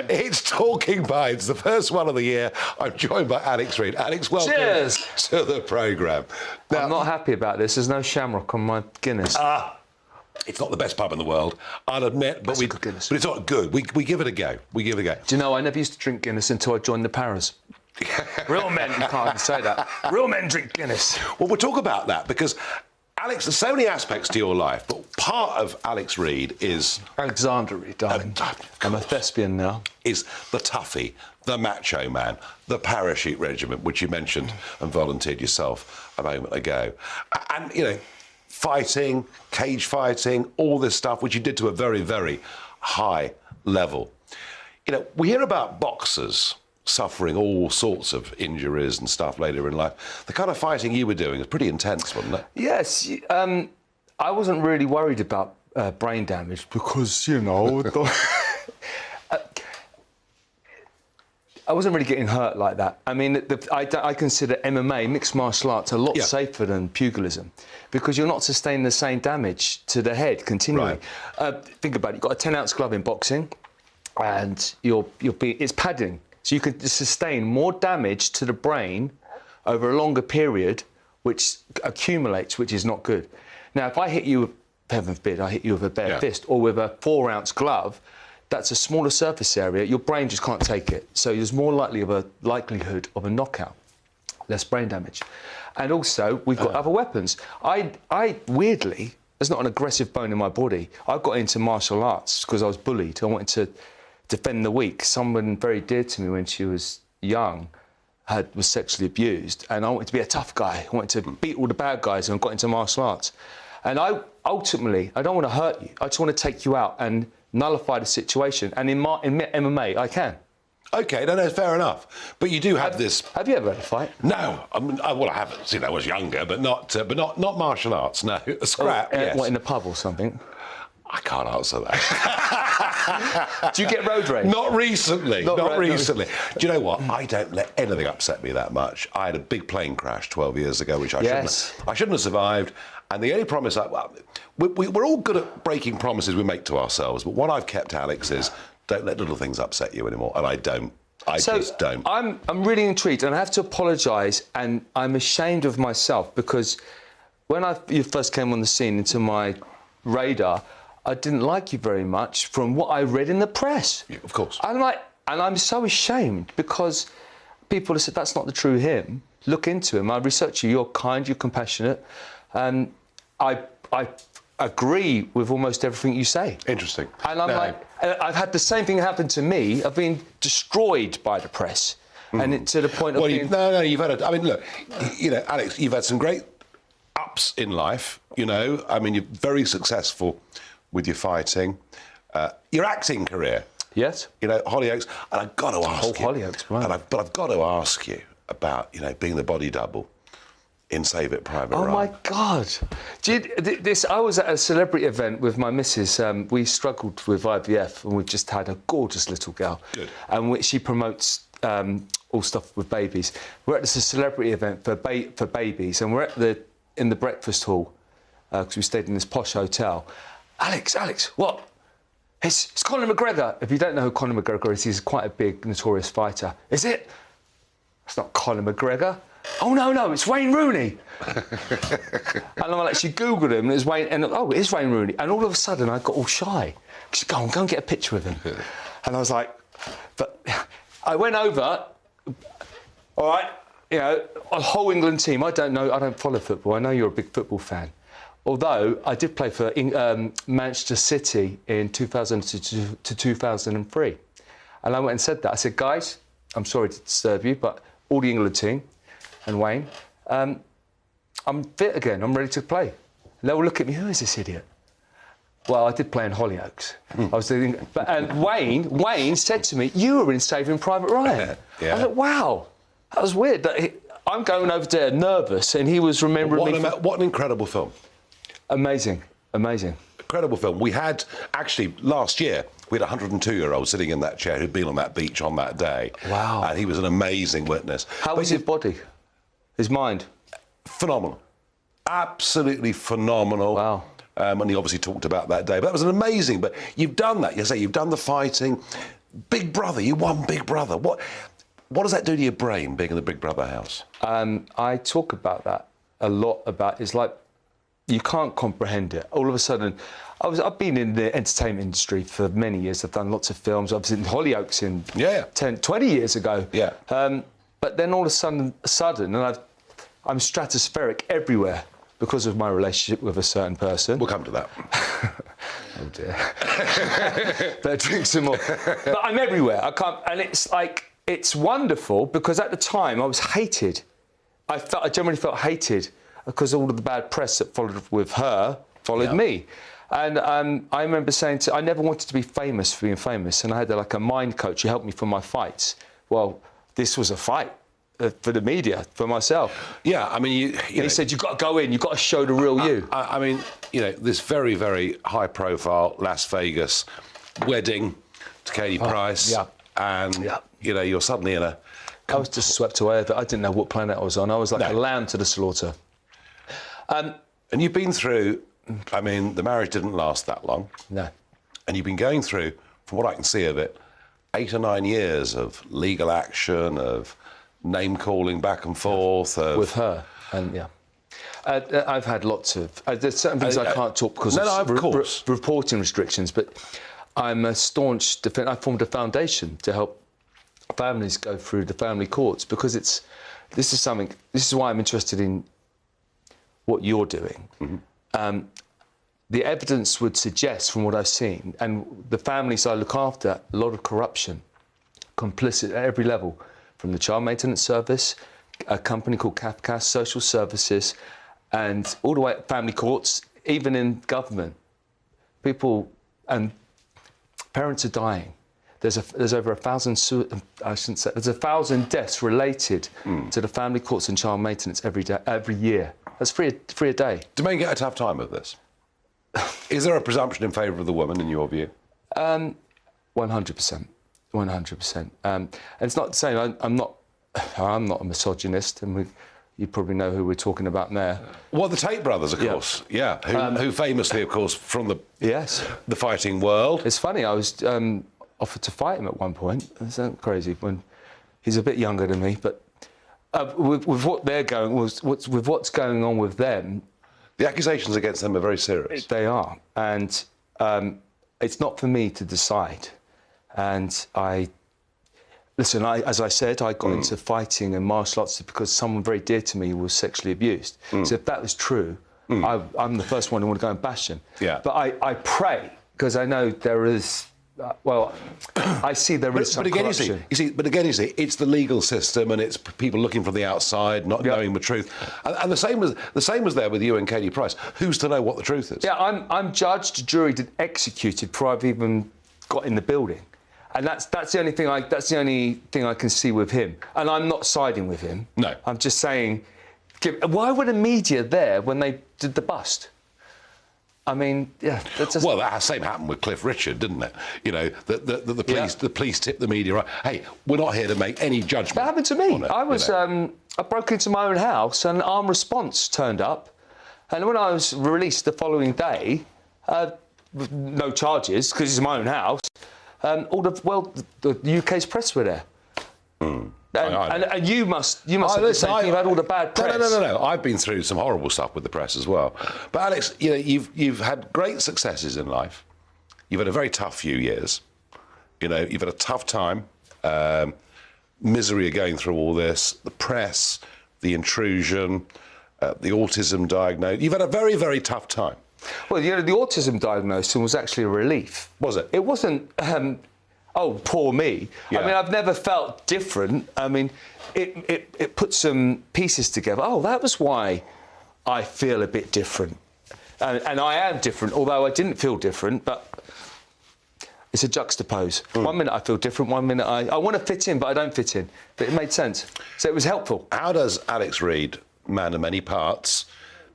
It's Talking Pints, the first one of the year. I'm joined by Alex Reid. Alex, welcome to the programme. I'm not happy about this. There's no shamrock on my Guinness. It's not the best pub in the world, I'll admit, but it's not good. We give it a go. We give it a go. Do you know, I never used to drink Guinness until I joined the Paras. Real men, you can't say that. Real men drink Guinness. Well, we'll talk about that because, Alex, there's so many aspects to your life, but part of Alex Reid is... Alexander Reid, darling. I'm a thespian now. Is the toughie, the macho man, the parachute regiment, which you mentioned and volunteered yourself a moment ago. And, you know, fighting, cage fighting, all this stuff, which you did to a very, very high level. You know, we hear about boxers suffering all sorts of injuries and stuff later in life. The kind of fighting you were doing was pretty intense, wasn't it? Yes. I wasn't really worried about brain damage because, you know... I wasn't really getting hurt like that. I mean, I consider MMA, mixed martial arts, a lot safer than pugilism because you're not sustaining the same damage to the head continually. Right. Think about it. You've got a 10-ounce glove in boxing and it's padding. So you could sustain more damage to the brain over a longer period, which accumulates, which is not good. Now, if I hit you, heaven forbid, I hit you with a bare fist or with a 4-ounce glove, that's a smaller surface area. Your brain just can't take it. So there's more likelihood of a knockout, less brain damage. And also, we've got other weapons. I weirdly, there's not an aggressive bone in my body. I got into martial arts because I was bullied. I wanted to defend the weak. Someone very dear to me when she was young was sexually abused, and I wanted to be a tough guy. I wanted to beat all the bad guys, and I got into martial arts. And I ultimately don't want to hurt you. I just want to take you out and nullify the situation. And in MMA, I can. OK, no, fair enough. But you do have this... Have you ever had a fight? No. I mean, well, I haven't. You know, I was younger, but not martial arts, no. A scrap, yes. What, in a pub or something? I can't answer that. Do you get road rage? Not recently. Not recently. Do you know what? I don't let anything upset me that much. I had a big plane crash 12 years ago, which I shouldn't have survived. And the only promise we're all good at breaking promises we make to ourselves, but what I've kept, Alex, is don't let little things upset you anymore. And I don't. I just don't. I'm really intrigued, and I have to apologise, and I'm ashamed of myself because when you first came on the scene into my radar, I didn't like you very much from what I read in the press. Yeah, of course. And I'm so ashamed because people have said that's not the true him. Look into him. I research you. You're kind. You're compassionate. And I agree with almost everything you say. Interesting. And I'm I've had the same thing happen to me. I've been destroyed by the press, and to the point of being... you've had. I mean, look, Alex, you've had some great ups in life. I mean, you're very successful with your fighting, your acting career. Yes. Hollyoaks, and I've got to ask you. Hollyoaks, right. But I've got to ask you about, being the body double in Save It Private Ryan. Oh my God! I was at a celebrity event with my missus. We struggled with IVF, and we've just had a gorgeous little girl. Good. And she promotes all stuff with babies. We're at this celebrity event for babies, and we're in the breakfast hall because we stayed in this posh hotel. Alex, what? It's Conor McGregor. If you don't know who Conor McGregor is, he's quite a big, notorious fighter. Is it? It's not Conor McGregor. Oh, no, it's Wayne Rooney. And I actually Googled him, and it's Wayne, and it is Wayne Rooney. And all of a sudden, I got all shy. She said, go and get a picture with him. And I was like, but I went over, all right, a whole England team. I don't follow football. I know you're a big football fan. Although I did play for Manchester City in 2000 to 2003. And I went and said that. I said, guys, I'm sorry to disturb you, but all the England team and Wayne, I'm fit again. I'm ready to play. And they will look at me, who is this idiot? Well, I did play in Hollyoaks. I was doing, and Wayne said to me, you were in Saving Private Ryan. Yeah. I was like, wow, that was weird. I'm going over there nervous, and he was remembering me. What an incredible film. Amazing. Incredible film. We had, actually, last year, we had a 102-year-old sitting in that chair who'd been on that beach on that day. Wow. And he was an amazing witness. How was his body? His mind? Phenomenal. Absolutely phenomenal. Wow. And he obviously talked about that day. But that was an amazing... But you've done that. You've done the fighting. Big Brother. You won Big Brother. What does that do to your brain, being in the Big Brother house? I talk about that a lot. It's like you can't comprehend it. All of a sudden... I've been in the entertainment industry for many years. I've done lots of films. I was in Hollyoaks 20 years ago. Yeah. But then all of a sudden, and I'm stratospheric everywhere because of my relationship with a certain person. We'll come to that. Oh dear. Better drink some more. But I'm everywhere. I can't, and it's wonderful because at the time I was hated. I generally felt hated because all of the bad press that followed with her followed me. And I remember saying I never wanted to be famous for being famous, and I had a mind coach who helped me for my fights. Well, this was a fight for the media, for myself. Yeah, I mean, he said, you've got to go in, you've got to show the real you. I mean, this very, very high-profile Las Vegas wedding to Katie Price, and, you're suddenly in a... I was just swept away with it. I didn't know what planet I was on. I was like a lamb to the slaughter. And you've been through... I mean, the marriage didn't last that long. No. And you've been going through, from what I can see of it, 8 or 9 years of legal action, of name-calling back and forth. With her, and I've had lots of... there's certain things I can't talk because of reporting restrictions, but I'm a staunch defender. I formed a foundation to help families go through the family courts because this is why I'm interested in what you're doing. Mm-hmm. The evidence would suggest, from what I've seen, and the families I look after, a lot of corruption, complicit at every level, from the Child Maintenance Service, a company called CAFCAS, Social Services, and all the way at family courts, even in government. People and parents are dying. There's over 1,000. I shouldn't say. There's 1,000 deaths related to the family courts and child maintenance every year. That's three a day. Do men get a tough time with this? Is there a presumption in favour of the woman, in your view? 100%. 100%. And it's not saying I'm not a misogynist, and you probably know who we're talking about there. Well, the Tate brothers, of course. Yeah, who famously, of course, from the fighting world. It's funny. I was offered to fight him at one point. Isn't that crazy? When He's a bit younger than me, but with what they're going, with what's going on with them, the accusations against them are very serious. They are, and it's not for me to decide. And listen, as I said, I got into fighting and martial arts because someone very dear to me was sexually abused. So if that was true, I'm the first one who want to go and bash him. Yeah. But I pray, because I know there is. I see there is some corruption. But again, you see, it's the legal system, and it's people looking from the outside, not knowing the truth. And the same was there with you and Katie Price. Who's to know what the truth is? Yeah, I'm judged, juried, and executed before I've even got in the building, and that's the only thing I can see with him. And I'm not siding with him. No, I'm just saying, why were the media there when they did the bust? I mean, yeah. Well, that same happened with Cliff Richard, didn't it? You know, the police tipped the media right. Hey, we're not here to make any judgment. That happened to me. I broke into my own house, and armed response turned up, and when I was released the following day, no charges because it's my own house. The UK's press were there. And you must have the same thing. You've had all the bad press. No. I've been through some horrible stuff with the press as well. But Alex, you know, you've had great successes in life. You've had a very tough few years. You know, you've had a tough time. Misery of going through all this. The press, the intrusion, the autism diagnosis. You've had a very, very tough time. Well, you know, the autism diagnosis was actually a relief. Was it? It wasn't. Oh, poor me. Yeah. I mean, I've never felt different. I mean, it put some pieces together. Oh, that was why I feel a bit different. And I am different, although I didn't feel different, but it's a juxtapose. 1 minute I feel different, 1 minute I want to fit in, but I don't fit in. But it made sense. So it was helpful. How does Alex Reid, man of many parts,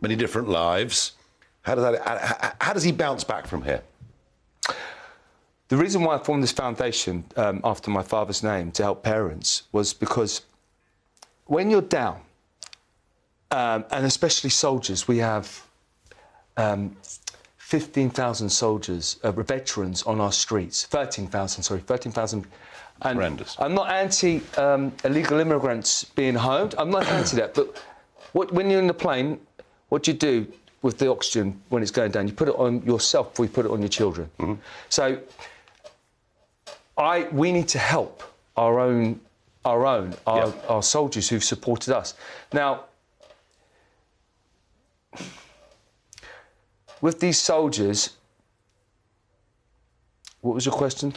many different lives, how does he bounce back from here? The reason why I formed this foundation after my father's name to help parents was because when you're down, and especially soldiers, we have 15,000 soldiers, veterans on our streets. 13,000. And horrendous. I'm not anti illegal immigrants being homed. I'm not anti that. But when you're in the plane, what do you do with the oxygen when it's going down? You put it on yourself before you put it on your children. So we need to help our soldiers who've supported us. Now, with these soldiers, what was your question?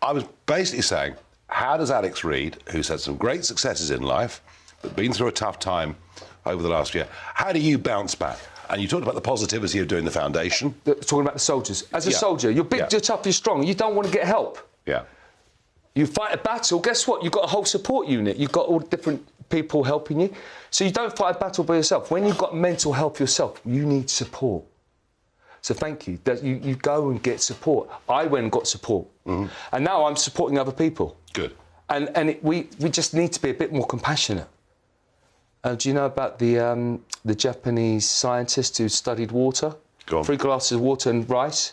I was basically saying, how does Alex Reid, who's had some great successes in life, but been through a tough time over the last year, how do you bounce back? And you talked about the positivity of doing the foundation. Talking about the soldiers. As a soldier, you're big, you're tough, you're strong. You don't want to get help. Yeah. You fight a battle, guess what? You've got a whole support unit. You've got all different people helping you. So you don't fight a battle by yourself. When you've got mental health yourself, you need support. So thank you. You go and get support. I went and got support. And now I'm supporting other people. Good. And we just need to be a bit more compassionate. Do you know about the Japanese scientist who studied water? Go on. 3 glasses of water and rice.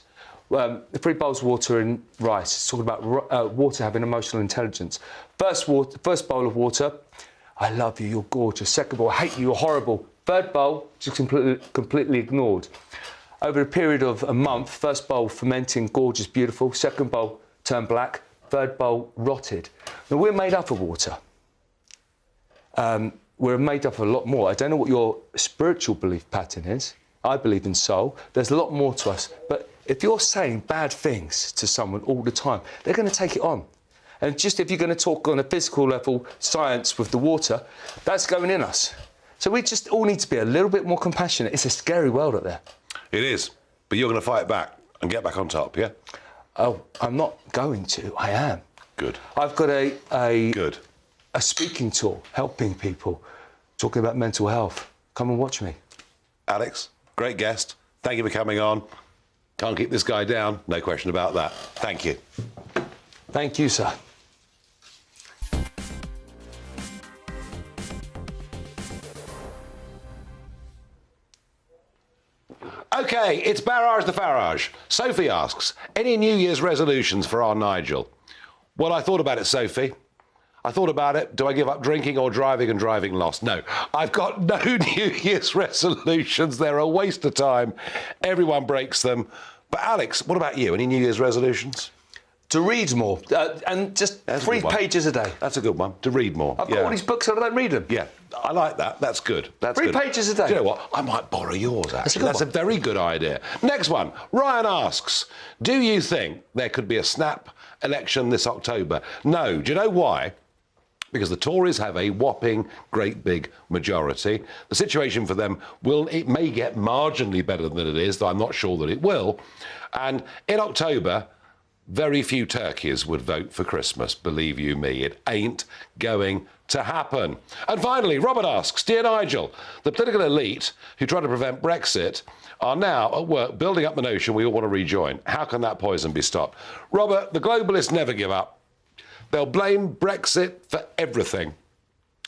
3 bowls of water and rice. It's talking about water having emotional intelligence. First bowl of water, I love you, you're gorgeous. Second bowl, I hate you, you're horrible. Third bowl, just completely ignored. Over a period of a month, first bowl fermenting, gorgeous, beautiful. Second bowl turned black. Third bowl rotted. Now, we're made up of water. We're made up of a lot more. I don't know what your spiritual belief pattern is. I believe in soul. There's a lot more to us. But if you're saying bad things to someone all the time, they're going to take it on. And just if you're going to talk on a physical level, science with the water, that's going in us. So we just all need to be a little bit more compassionate. It's a scary world out there. It is. But you're going to fight back and get back on top, yeah? Oh, I'm not going to. I am. Good. I've got a speaking tour, helping people, talking about mental health. Come and watch me. Alex, great guest. Thank you for coming on. Can't keep this guy down. No question about that. Thank you. Thank you, sir. OK, it's Farage the Farage. Sophie asks, any New Year's resolutions for our Nigel? Well, I thought about it, Sophie. I thought about it. Do I give up drinking or driving and driving lost? No. I've got no New Year's resolutions. They're a waste of time. Everyone breaks them. But Alex, what about you? Any New Year's resolutions? To read more, and just 3 pages a day. That's a good one, to read more. I've got all these books and I don't read them. Yeah, I like that. That's good. That's 3 good. pages a day. Do you know what? I might borrow yours, actually. That's a very good idea. Next one. Ryan asks, do you think there could be a snap election this October? No. Do you know why? Because the Tories have a whopping great big majority. The situation for them it may get marginally better than it is, though I'm not sure that it will. And in October, very few turkeys would vote for Christmas, believe you me. It ain't going to happen. And finally, Robert asks, dear Nigel, the political elite who try to prevent Brexit are now at work building up the notion we all want to rejoin. How can that poison be stopped? Robert, the globalists never give up. They'll blame Brexit for everything.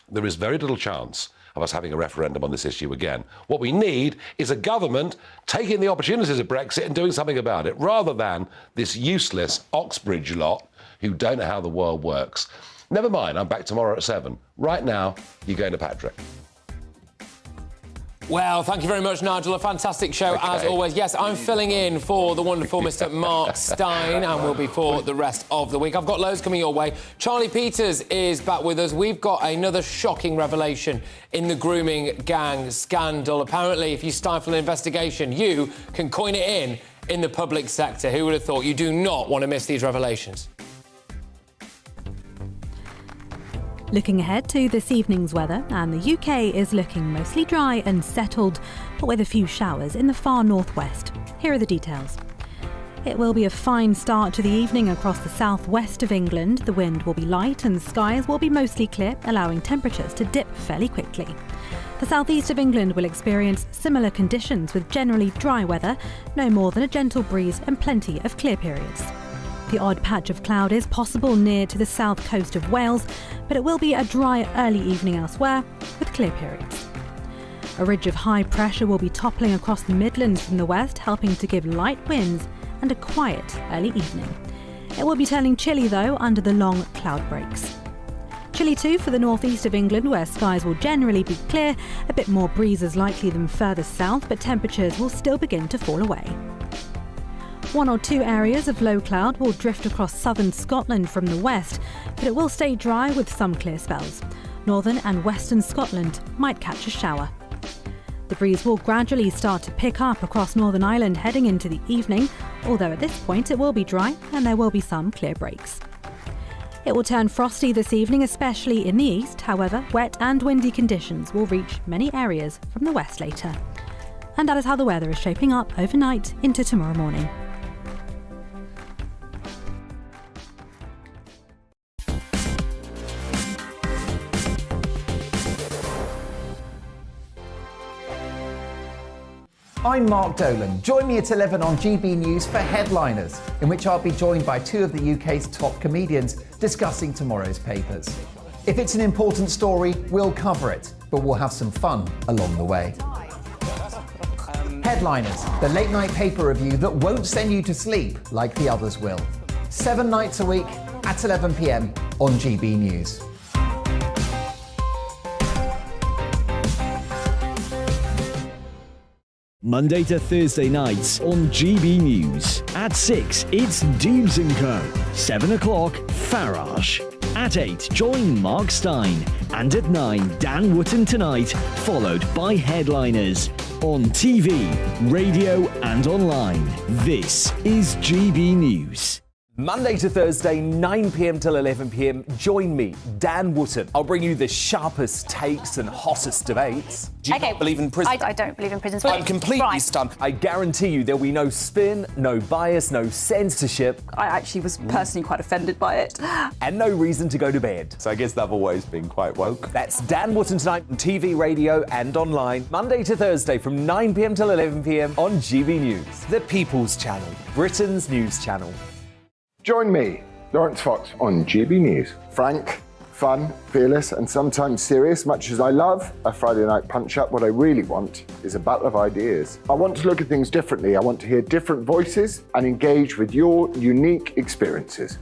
There is very little chance of us having a referendum on this issue again. What we need is a government taking the opportunities of Brexit and doing something about it, rather than this useless Oxbridge lot who don't know how the world works. Never mind, I'm back tomorrow at 7. Right now, you're going to Patrick. Well, thank you very much, Nigel. A fantastic show, as always. Yes, I'm filling in for the wonderful Mr. Mark Stein, and will be for the rest of the week. I've got loads coming your way. Charlie Peters is back with us. We've got another shocking revelation in the grooming gang scandal. Apparently, if you stifle an investigation, you can coin it in the public sector. Who would have thought? You do not want to miss these revelations. Looking ahead to this evening's weather, and the UK is looking mostly dry and settled, but with a few showers in the far northwest. Here are the details. It will be a fine start to the evening across the southwest of England. The wind will be light and skies will be mostly clear, allowing temperatures to dip fairly quickly. The southeast of England will experience similar conditions with generally dry weather, no more than a gentle breeze and plenty of clear periods. The odd patch of cloud is possible near to the south coast of Wales, but it will be a dry early evening elsewhere with clear periods. A ridge of high pressure will be toppling across the Midlands from the west, helping to give light winds and a quiet early evening. It will be turning chilly though under the long cloud breaks. Chilly too for the northeast of England, where skies will generally be clear, a bit more breeze is likely than further south, but temperatures will still begin to fall away. 1 or 2 areas of low cloud will drift across southern Scotland from the west, but it will stay dry with some clear spells. Northern and western Scotland might catch a shower. The breeze will gradually start to pick up across Northern Ireland heading into the evening, although at this point it will be dry and there will be some clear breaks. It will turn frosty this evening, especially in the east. However, wet and windy conditions will reach many areas from the west later. And that is how the weather is shaping up overnight into tomorrow morning. I'm Mark Dolan. Join me at 11 on GB News for Headliners, in which I'll be joined by 2 of the UK's top comedians discussing tomorrow's papers. If it's an important story, we'll cover it, but we'll have some fun along the way. Headliners, the late night paper review that won't send you to sleep like the others will. 7 nights a week at 11 p.m. on GB News. Monday to Thursday nights on GB News. At 6, it's Dubes & Co. 7 o'clock, Farage. At 8, join Mark Stein. And at 9, Dan Wootton Tonight, followed by Headliners. On TV, radio and online. This is GB News. Monday to Thursday, 9 p.m. till 11 p.m. Join me, Dan Wootton. I'll bring you the sharpest takes and hottest debates. Do you not believe in prison? I don't believe in prison. I'm completely stunned. I guarantee you there'll be no spin, no bias, no censorship. I actually was personally quite offended by it. And no reason to go to bed. So I guess they've always been quite woke. That's Dan Wootton Tonight on TV, radio and online. Monday to Thursday from 9 p.m. till 11 p.m. on GB News. The People's Channel, Britain's news channel. Join me, Lawrence Fox, on GB News. Frank, fun, fearless and sometimes serious. Much as I love a Friday night punch-up, what I really want is a battle of ideas. I want to look at things differently. I want to hear different voices and engage with your unique experiences.